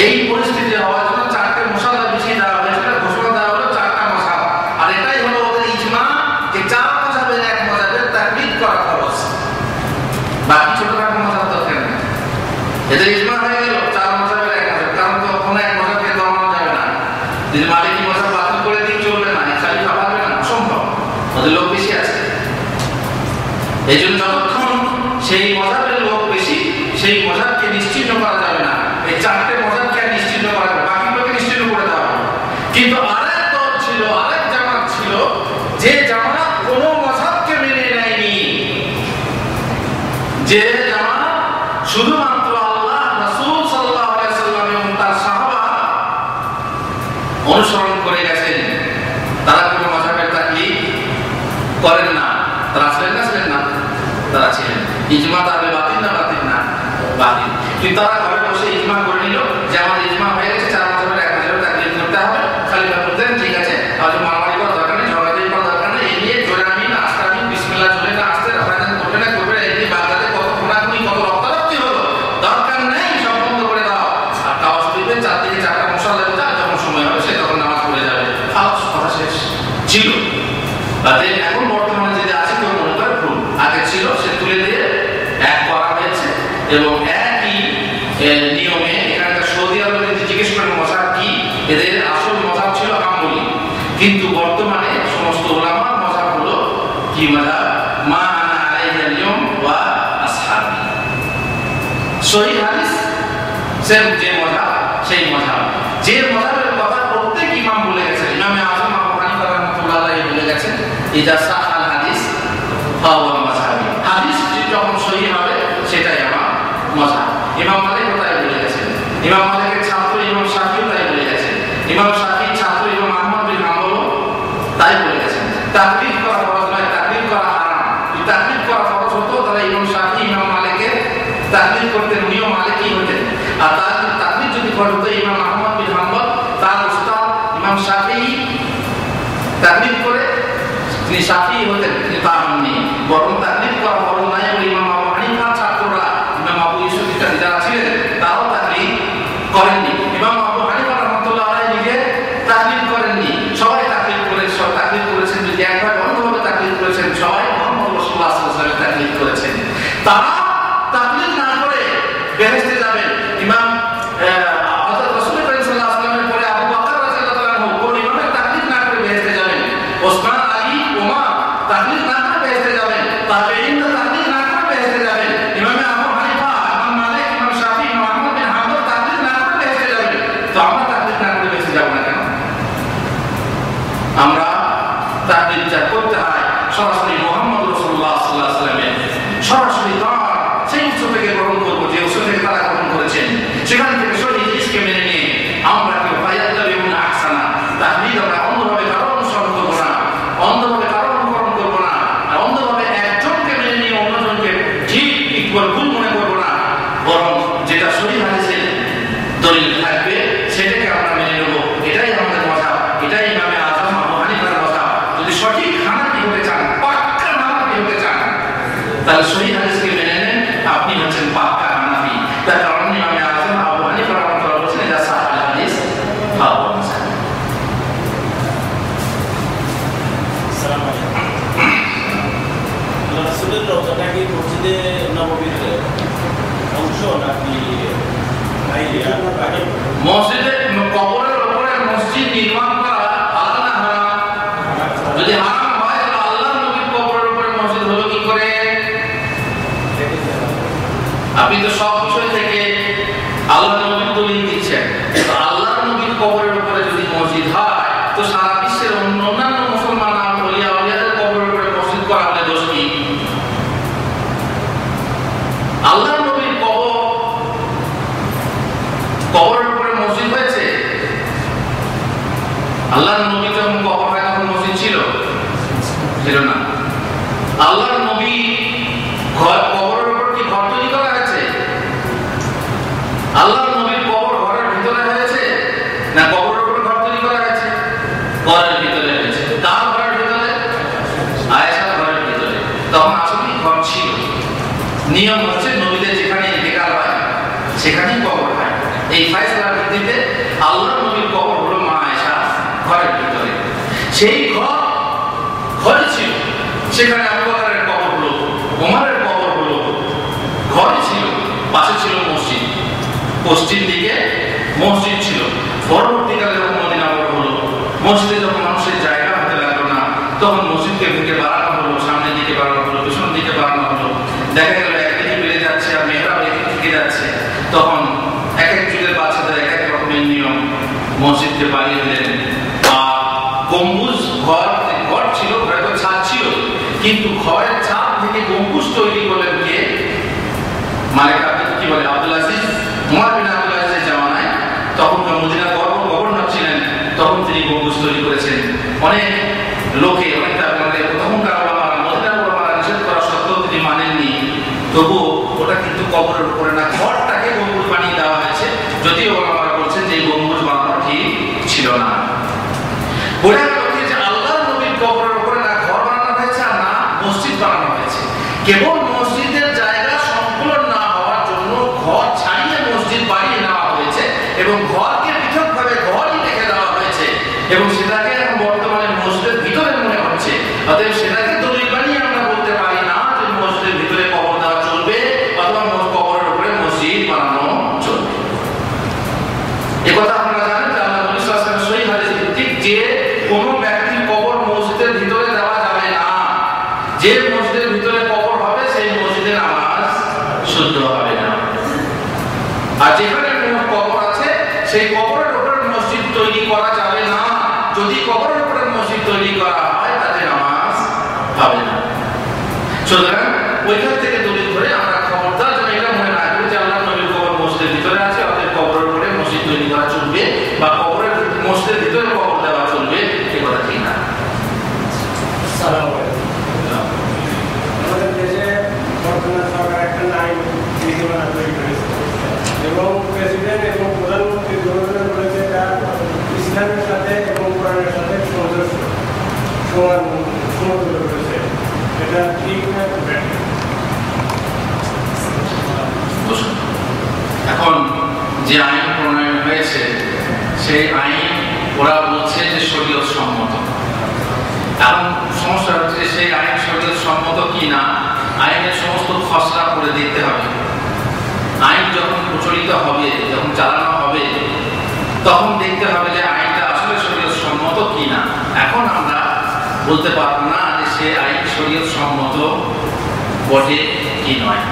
এই পরিস্থিতি হওয়ার জন্য 4টে মশালা বিছিয়ে দেওয়া হয়েছিল, ঘোষণা দেওয়া হলো 4টা মাযহাব। আর এটাই হলো ওদের ইজমা যে 4 মাযহাবের এক মাযহাবের তাকলিদ করা ফরজ, বাকি ছোটখাটো মাযহাব দরকার নেই। এদের ইজমা হয়ে গেল 4 মাযহাবের এক মাযহাব, কারণ তো কোনো এক মাযহাবকে দমানো যাবে না। যদি মালিকি মাযহাব বাতিল করে দিই চলবে না, খালিফা পারবে না, অসম্ভব, ওদের লোক বেশি আছে। এই জন্য যতক্ষণ সেই মাযহাবের লোক বেশি, সেই মাযহাবকে নিশ্চিহ্ন করা যাবে না। এই 4টে মাযহাবকে নিশ্চিহ্ন করা যাবে, বাকিগুলোকে নিশ্চিহ্ন করে দেওয়া হবে। কিন্তু আরেক দল ছিল, আরেক জামাত ছিল, যে জামাত কোনো মাযহাবকে মেনে নেয়নি, যে জামাত শুধুমাত্র আল্লাহ রাসূল সাল্লাল্লাহু আলাইহি ওয়াসাল্লাম এবং তার সাহাবা অনুসরণ করে গেছেন। তারা কোনো মাযহাবের তাকলিদ করেন না। তারা ছিলেন না, তারা ছিলেন। ইজমা তাহলে বাতিল না? বাতিল না, বাতিল। কিন্তু তারা ঘরে বসে ইজমা করে নিল যে আমাদের ইজমা হয়ে গেছে 4 মাযহাবের এক মাযহাবের তাকলিদ করতে হবে। খলিফা বলতেন ঠিক আছে, তাহলে মারামারি করার দরকার নেই, ঝগড়াঝাটি করার দরকার নেই, এই নিয়ে জোরে আমিন আস্তে আমিন বিসমিল্লাহ চলে না আসতে রফাদান করবে না করবে, এই নিয়ে বাগদাদে কত খুনাখুনি কত রক্তারক্তি হলো, দরকার নেই, সব বন্ধ করে দাও। আর তাওয়াজ দিবে 4 থেকে 4টা মশালা দেবে, যখন সময় হবে সে তখন নামাজ পড়ে যাবে। ফালতু কথা শেষ ছিল। তাদের এখন বর্তমানে যেটা আছে কেউ মনে করে ভুল, আগে ছিল সে তুলে দিয়ে এক করা হয়েছে। এবং একই নিয়মে এখানকার সৌদি আরবে যদি জিজ্ঞেস করেন মাযহাব কি, এদের আসল মাযহাব ছিল হাম্বলি। কিন্তু বর্তমানে সমস্ত উলামার মাযহাব হলো কি মাযহাব? মা আনা আলাইহি আল-ইয়ম ওয়া আসহাবি। সহিহ হাদিস যে মাযহাব, সেই মাযহাব, যে মাযহাবের কথা প্রত্যেক ইমাম বলে গেছেন। ইমামে আযম আবু হানিফা রাহমাতুল্লাহ আলাইহি বলে গেছেন ইদা সাহাল হাদিস ফাওয়া মাযহাবি। হাদিস যখন সহিহ হবে সেটাই আমার মাযহাব। ইমাম মালিক তাই বলে গেছেন, ইমাম মালিকের ছাত্র ইমাম শাফিঈ তাই বলে গেছেন, ইমাম শাফিঈর ছাত্র ইমাম আহমদ বিন হাম্বল তাই বলে গেছেন। তাকলিদ করা ফরজ নয়, তাকলিদ করা হারাম। যদি তাকলিদ করা ফরজ হতো তাহলে ইমাম শাফিঈ ইমাম মালিকের তাকলিদ করতেন, উনিও মালিকই হতেন। আর তার তাকলিদ যদি ফরজ হতো ইমাম আহমদ বিন হাম্বল তার উস্তাদ ইমাম শাফিঈ তাকলিদ করে তিনি শাফিঈ হতেন, তিনি তা হননি। বরং তাকলিদ করা ফরজ নয় বলে ইমাম আবু হানিফার ছাত্ররা, ইমাম আবু ইউসুফ ইত্যাদি যারা ছিলেন তারাও তাকলিদ করেননি। ইমাম আবু হানিফা রাহমাতুল্লাহ আলাইহি নিজে তাকলিদ করেননি, সবাই তাকলিদ করেছেন। যদি একবার অন্ধভাবে তাকলিদ করেছেন, সবাই মুহাম্মদ রাসূলুল্লাহ সাল্লাল্লাহু আলাইহি ওয়াসাল্লামের তাকলিদ করেছেন। তারা তাকলিদ না করে বেহেশতে যাবেন। ইমাম হযরত রাসূল করিম সাল্লাল্লাহু আলাইহি ওয়াসাল্লামের পরে আবু বকর রাদিয়াল্লাহু আনহু কোন ইমামের তাকলিদ না করে বেহেশতে যাবেন, ওসমান আলী ওমর তাকলিদ না করে বেহেশতে যাবেন, তাবেঈনরা তাকলিদ না করে বেহেশতে যাবেন, ইমামে আবু হানিফা, ইমাম মালিক, ইমাম শাফিঈ, ইমাম আহমদ বিন হাম্বল তাকলিদ না করে বেহেশতে যাবেন। তো আমরা তাকলিদ না করে বেহেশতে যাব না কেন? আমরা তাকলিদ যা করতে হয় সরাসরি মুহাম্মদ রাসূলুল্লাহ সাল্লাল্লাহু আলাইহি ওয়াসাল্লামের, সরাসরি তার সেই উৎস থেকে গ্রহণ করব যে উৎস থেকে তারা গ্রহণ করেছেন, সেখান থেকে সহি হাদিসকে মেনে নিয়ে আমরা কেউ ফায়াত্তাবিউনা আহসানা। তাকলিদ আমরা অন্ধভাবে কারো অনুসরণ করব না, অন্ধভাবে কারো অনুকরণ করব না, আর অন্ধভাবে একজনকে মেনে নিয়ে অন্যজনকে ঠিক ভুল মনে করব না। বরং যেটা সহি হাদিসের দলিল থাকবে সেটাকে আমরা মেনে নেব। এটাই আমাদের মাযহাব, এটাই ইমামে আযম আবু হানিফার মাযহাব। যদি সঠিক হানাফি হতে চান, পাক্কা হানাফি হতে চান, তাহলে সহি হাদিসকে মেনে নেন, আপনি হচ্ছেন পাক্কা হানাফি। তার কারণ ইমামে আযম আবু হানিফা রাহমাতুল্লাহ বলেছেন ইদা সাহাল হাদিস ফাওয়া মাযহাবি। আসসালামু আলাইকুম। রাসূলের রওজাটা কি মসজিদে নববীর অংশ নাকি মসজিদে কবরের উপরে মসজিদ নির্মাণ করা হালাল না হারাম? যদি হারাম হয় তাহলে আল্লাহর নবীর কবরের উপরে মসজিদ হলো কি করে? আপনি তো সব বিষয় থেকে আল্লাহর নবীর দলিল দিচ্ছেন। তো আল্লাহর নবীর কবরের উপরে যদি মসজিদ হয়, তো সারা বিশ্বের অন্যান্য মুসলমান আউলিয়াদের কবরের উপরে মসজিদ করা হলে দোষ কি? আল্লাহর নবীর কবরের উপরে মসজিদ হয়েছে। আল্লাহর নবী যখন কবর হয় তখন মসজিদ ছিল না। আল্লাহর নবী কবরের উপর কি ঘর তৈরি করা হয়েছে? আল্লাহর নবীর কবর ঘরের ভিতরে হয়েছে না কবরের উপর ঘর তৈরি করা হয়েছে? ঘরের ভিতরে হয়েছে। কার ঘরের ভিতরে? আয়েশার ঘরের ভিতরে। তখন আসলে ঘর ছিল। নিয়ম হচ্ছে নবীদের যেখানে ইন্তেকাল হয় সেখানেই কবর হয়। এই ফয়সালার ভিত্তিতে আল্লাহর নবীর কবর হলো মা আয়েশা ঘরের ভিতরে। সেই ঘরে ছিল, সেখানে আবু বকরের কবর হলো, ওমরের কবর হলো, ঘরে ছিল, পাশে ছিল মসজিদ, পশ্চিম দিকে মসজিদ ছিল। পরবর্তীকালে যখন মদিনা বড় হলো, মসজিদে যখন মানুষের জায়গা হতে লাগলো না, তখন মসজিদকে থেকে বাড়ানো হলো, সামনের দিকে বাড়ানো হলো, পেছন দিকে বাড়ানো হলো। দেখা গেল একদিকে বেড়ে যাচ্ছে আর মেহরাব একদিকে থেকে যাচ্ছে। তখন এক এক যুগের বাচ্চাদের এক এক রকমের নিয়ম, মসজিদকে বাড়িয়ে দিলেন। আর গম্বুজ ঘর ছিল, ঘরে তো ছাদ ছিল, কিন্তু ঘরের ছাদ থেকে গম্বুজ তৈরি করলেন কে? মালিক কি বলে আব্দুল আজিজ, উমর বিন আব্দুল আজিজের জামানায়, তখন মদিনা গভর্নর ছিলেন, তখন তিনি গম্বুজ তৈরি করেছেন। অনেক লোকে তখনকার ওলামারা, মদিনার ওলামারা নিষেধ করা সত্ত্বেও তিনি মানেননি। তবু ওটা কিন্তু কবরের উপরে না, ঘরটাকে গম্বুজ বানিয়ে দেওয়া হয়েছে, যদিও ওলামারা বলছেন যে গম্বুজ বানানো ঠিক ছিল না। বোঝা গেল যে আল্লাহর নবীর কবরের উপরে না ঘর বানানো হয়েছে আর না মসজিদ বানানো হয়েছে। কেবল মসজিদের জায়গা সংকুলন না হওয়ার জন্য ঘর ছাড়িয়ে মসজিদ বানিয়ে নেওয়া হয়েছে এবং ঘরকে পৃথকভাবে ঘরই রেখে দেওয়া হয়েছে এবং সেটাকে এখন বর্তমানে মসজিদের ভিতরে মনে হচ্ছে। অতএব সেটাকে দলিল বানিয়ে আমরা বলতে পারি না যে মসজিদের ভিতরে কবর দেওয়া চলবে অথবা কবরের উপরে মসজিদ বানানো চলবে। একথা আপনারা জানেন যে আল্লাহ নবী সাল্লাল্লাহু আলাইহি ওয়াসাল্লাম সহিহ হাদিস ভিত্তিক যে কোনো ব্যক্তির কবর মসজিদের ভিতরে দেওয়া যাবে না। যে মসজিদের ভিতরে কবর হবে সেই মসজিদে নামাজ শুদ্ধ হবে না। আর যেখানে কোনো কবর আছে সেই কবরের উপরে মসজিদ তৈরি করা যাবে না। যদি কবরের উপরে মসজিদ তৈরি করা হয় তাতে নামাজ হবে না। সুতরাং ওইখান থেকে দলিল ধরে আমরা খবরদার যেন এটা মনে রাখবো যে আল্লাহ নবীর কবর মসজিদের ভিতরে আছে, অতএব কবরের উপরে মসজিদ তৈরি করা চলবে বা কবরের মসজিদের ভিতরে কবর দেওয়া চলবে, এ কথা ঠিক না। আমাদের দেশে বর্তমান সরকার একটা আইন নীতিমালা তৈরি করেছে এবং প্রেসিডেন্ট এবং প্রধানমন্ত্রী দুজনে বলেছে এটা ইসলামের সাথে এবং কোরআনের সাথে সমতুল্য করেছে। এটা ঠিক না? এখন যে আইন প্রণয়ন হয়েছে সেই আইন ওরা বলছে যে শরীয়ত সম্মত। এখন সমস্যা হচ্ছে সেই আইন শরীয়ত সম্মত কি না, আইনের সমস্ত খসড়া করে দেখতে হবে। আইন যখন প্রচলিত হবে, যখন চালানো হবে, তখন দেখতে হবে যে আইনটা আসলে শরীয়ত সম্মত কি না। এখন আমরা বলতে পারবো না যে সে আইন শরীয়ত সম্মত বটে কি নয়।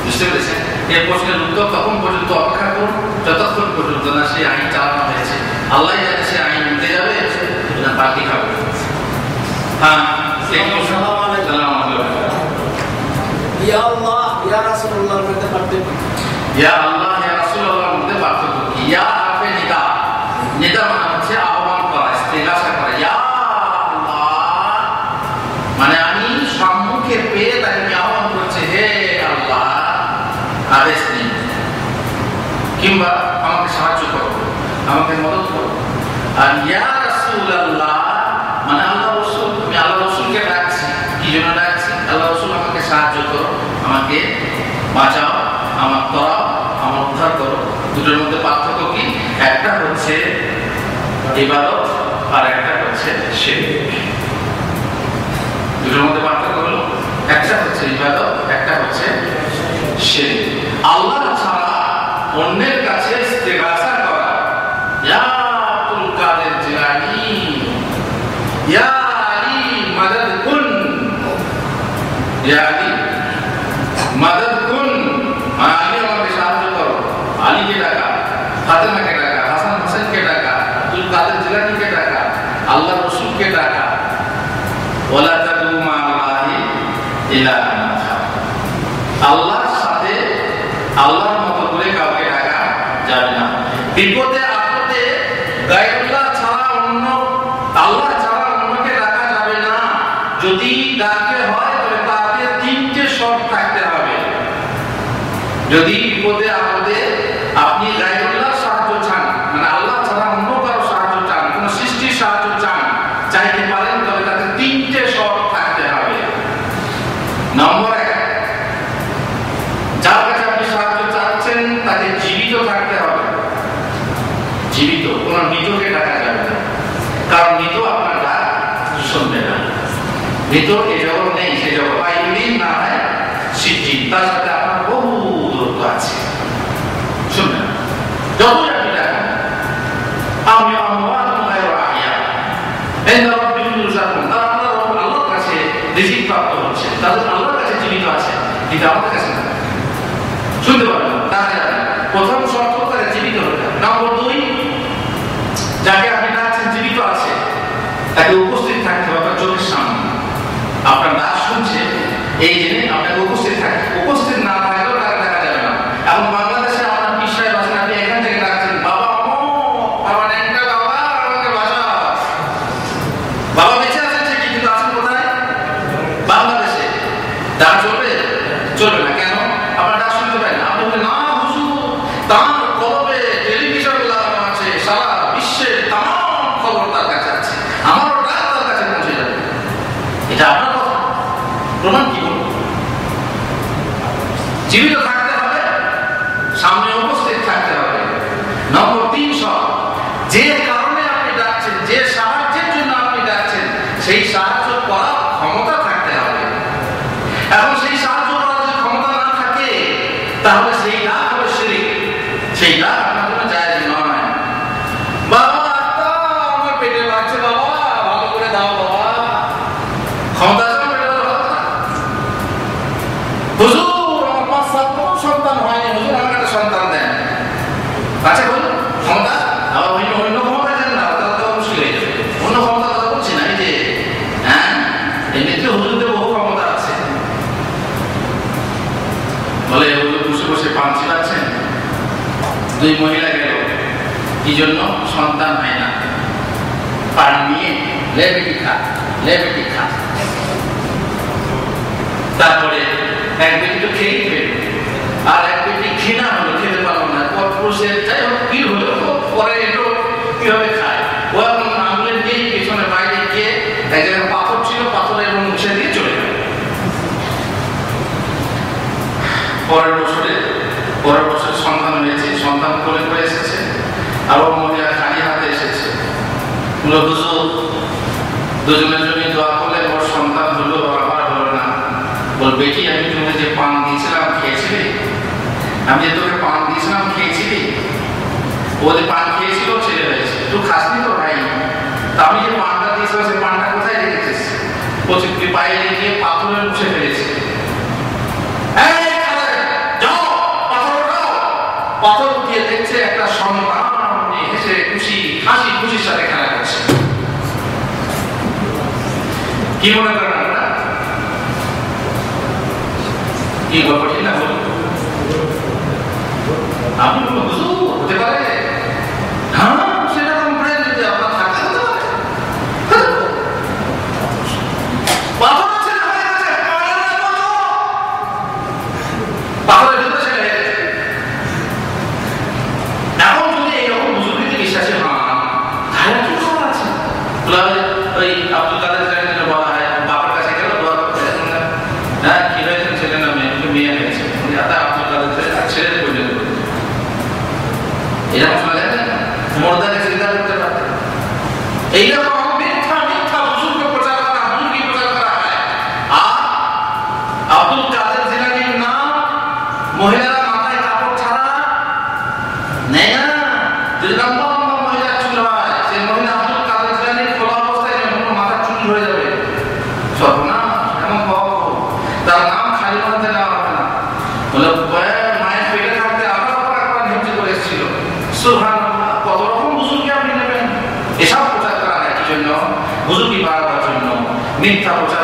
বুঝতে পেরেছেন? এই প্রশ্নের উত্তর তখন পর্যন্ত অপেক্ষা করুন যতক্ষণ পর্যন্ত না সেই আইন চালানো হয়েছে। আল্লাহ জানে সে আইন উঠে যাবে না পার্টি খাবে। হ্যাঁ, ইয়া আল্লাহ ইয়া রাসূলুল্লাহর মধ্যে পার্থক্য কি? ইয়া আল্লাহ ইয়া রাসূলুল্লাহর মধ্যে পার্থক্য কি? ইয়া হারফে নিদা, নিদা মানে হচ্ছে আহ্বান করা, ইস্তিগাসা করা। ইয়া আল্লাহ মানে আমি সম্মুখে পেয়ে তাকে আমি আহ্বান করছি, হে আল্লাহ আদেশ দিন, কিংবা আমাকে সাহায্য করো, আমাকে মদত করো। আর ইয়া রাসূলুল্লাহ মানে আল্লাহ রাসূল, আমি আল্লাহ রাসূলকে ডাকছি। কি জন্য ডাকছি? আল্লাহ রাসূল আমাকে সাহায্য করো, আমাকে বাঁচাও, আমার তরাও, আমার উদ্ধার করো। দুটোর মধ্যে পার্থক্য কি? একটা হচ্ছে ইবাদত আর একটা হচ্ছে শিরক। দুটোর মধ্যে পার্থক্য হলো একটা হচ্ছে ইবাদত, একটা হচ্ছে শিরক। আল্লাহ ছাড়া অন্যের কাছে ইস্তিগাসা করা, ইয়া আব্দুল কাদের জিলানী, ইয়া আলী মাদাদ কুন, ইয়া আলী মাদাদ কুন, আলী আমাকে সাহায্য করো। আলীকে ডাকা, ফাতেমাকে ডাকা, হাসান হোসেনকে ডাকা, আব্দুল কাদের জিলানীকে ডাকা, আল্লাহ রাসূলকে ডাকা। ওয়ালা তাদউ মা আল্লাহি ইলাহান আখার, আল্লাহর সাথে আল্লাহর মতো করে কাউকে ডাকা যাবে না। বিপদে আপদে গায়রুল্লাহ ছাড়া অন্য, আল্লাহ ছাড়া অন্যকে ডাকা যাবে না। যদি ডাকে হয় তবে তাতে তিনটে শর্ত থাকতে হবে। যদি বিপদে আপদে আপনি গায়রুল্লাহর সাহায্য চান, মানে আল্লাহ ছাড়া অন্য কারো সাহায্য চান, কোন সৃষ্টির সাহায্য চান, চাইতে পারেন, তবে তাতে তিনটে শর্ত থাকতে হবে। নম্বর 1, যার কাছে আপনি সাহায্য চাচ্ছেন তাকে জীবিত থাকতে হবে। জীবিত, কোনো মৃতকে ডাকা যাবে না, কারণ মৃত আপনার ডাক শুনবে না। মৃত এ জগৎ নেই, সে জগৎ আইবিন না হয় সিদ্ধি, তার সাথে আপনার বহু দূরত্ব আছে, শুনবে না। যতই আপনি ডাকেন আমি আল্লাহর কাছে রিজিক প্রাপ্ত হচ্ছে, তাদের আল্লাহর কাছে জীবিত আছে, কিন্তু আমাদের কাছে না, শুনতে পারবেন না। তাহলে প্রথম শর্ত তারা জীবিত হতে হবে। নম্বর 2, যাকে আপনি ডাকছেন জীবিত আছে, তাকে উপস্থিত থাকতে হবে আপনার চোখের সামনে। আপনার ডাক শুনছে এই জেনে আপনাকে উপস্থিত থাকতে, উপস্থিত না থাকলেও তাকে দেখা যাবে না। এখন বাংলাদেশে আপনার পিসায় বাসেন, আপনি এখান থেকে ডাকছেন বাবা বাবা একটা বাবা আমাকে বাসা, বাবা বেঁচে আছেন ঠিকই, কিন্তু আছেন কোথায়? বাংলাদেশে। ডাক চলবে? চলবে না। কেন? আপনার ডাক শুনতে পারেন না। আপনি বলবেন না হুজুর, তার কলবে টেলিভিশন লাগানো আছে, সারা বিশ্বের তাম খবর তার কাছে আছে, আমারও ডাক তার কাছে পৌঁছে যাবে। এটা আপনার কথা, প্রমাণ কি বলবো? জীবিত থাকতে হবে, সামনে উপস্থিত থাকতে হবে। নম্বর 3 শর্ত, যে কারণে আপনি ডাকছেন, যে সাহায্যের জন্য আপনি ডাকছেন, সেই সাহায্য করার ক্ষমতা থাকতে হবে। এখন সেই সাহায্য করার যদি ক্ষমতা না থাকে, তাহলে সেই ডাক হবে শিরক, সেই ডাক আপনার জন্য জায়েজ নয়। বাবা আমার পেটে লাগছে, বাবা ভালো করে দাও, বাবা ক্ষমতা আছে পেটে দেওয়ার? হুজুর আমার 5-7 সন্তান হয়নি, হুজুর আমাকে একটা সন্তান দেন। আচ্ছা বলুন ক্ষমতা, আবার অন্য ক্ষমতা দেন না, তাহলে তো মুশকিল হয়ে যাবে। অন্য ক্ষমতা কথা বলছি না, এই যে হ্যাঁ এমনিতে হুজুরদের বহু ক্ষমতা আছে। বলে হুজুর বসে বসে পান চিবাচ্ছেন, 2 মহিলা গেল, কি জন্য? সন্তান হয় না, পান নিয়ে লে বেটি খা, লে বেটি খা। তারপরে এক বেটি তো খেয়েই ফেলল, আর এক বেটি ঘৃণা হলো, খেতে পারলো না, পরপুরুষের যাই হোক কি হলো, পরে এলো কিভাবে খায়, ও এখন আঙুলের দিয়ে পেছনে বাইরে গিয়ে এক জায়গায় পাথর ছিল, পাথরের মুছে দিয়ে চলে গেল। পরের বছর সন্তান হয়েছে, সন্তান কোলে করে এসেছে, আবার মহিলা খালি হাতে এসেছে। হুজুর দুজনের জন্য দোয়া করলে ওর সন্তান হলো, আমার হলো না। বল বেটি আমি তোমাকে যে পান দিয়েছিলাম খেয়েছিলি, আমি যে তোকে পান দিয়েছিলাম খেয়েছিলি? ও যে পান খেয়েছিল ছেলে হয়েছে, তুই খাসনি তো ভাই। তা আমি যে পানটা দিয়েছিলাম সেই পানটা কোথায় রেখেছিস? তুই বাইরে গিয়ে পাথরের মুছে ফেলেছি। পাথর উঠিয়ে দেখছে একটা সন্তান হেসে হাসি খুশির সাথে খেলা করছে। কি মনে করেন আপনারা? কি গল্প ঠিক না বলুন? আপনি বলুন হুজুর হতে পারে? হ্যাঁ সেরকম ব্রেন যদি আপনার থাকে হতে পারে। পাথর আছে না হয়ে গেছে, পাথরের ভিতরে ছেড়ে হয়ে গেছে। এখন যদি এইরকম বুজুর্গিতে বিশ্বাসী হন, তাহলে কি খবর আছে? ওই আব্দুল কাদের জিলানী বলা হয়, বাবার কাছে গেল দোয়া করতে, হ্যাঁ কি হয়েছে ছেলে না মেয়ে হয়েছে, আব্দুল কাদের ছেলে পর্যন্ত এরকম শোনা যায় না? মর্দাকে চিন্তা করতে পারে। এইরকম মিথ্যা মিথ্যা বুজুর্গ প্রচার করা, বুজুর্গি প্রচার করা হয়। আর আব্দুল কাদের জিলানীর নাম মহিলারা মাথায় কাপড় ছাড়া নেয় না। যদি লম্বা লম্বা মহিলার চুল হয়, সেই মহিলা আব্দুল কাদের জিলানীর খোলা অবস্থায় মাথার চুল হয়ে যাবে। সর্বনাশ, এমন তার নাম খালি মধ্যে নেওয়া হবে না। বলে মায়ের পেটে থাকতে আবার নিয়োজিত করে এসেছিল। সুবহানাল্লাহ, কত রকম বুজুর্গি আপনি নেবেন? এসব প্রচার করা হয় কি জন্য? বুজুর্গি বাড়াবার জন্য, মিথ্যা প্রচার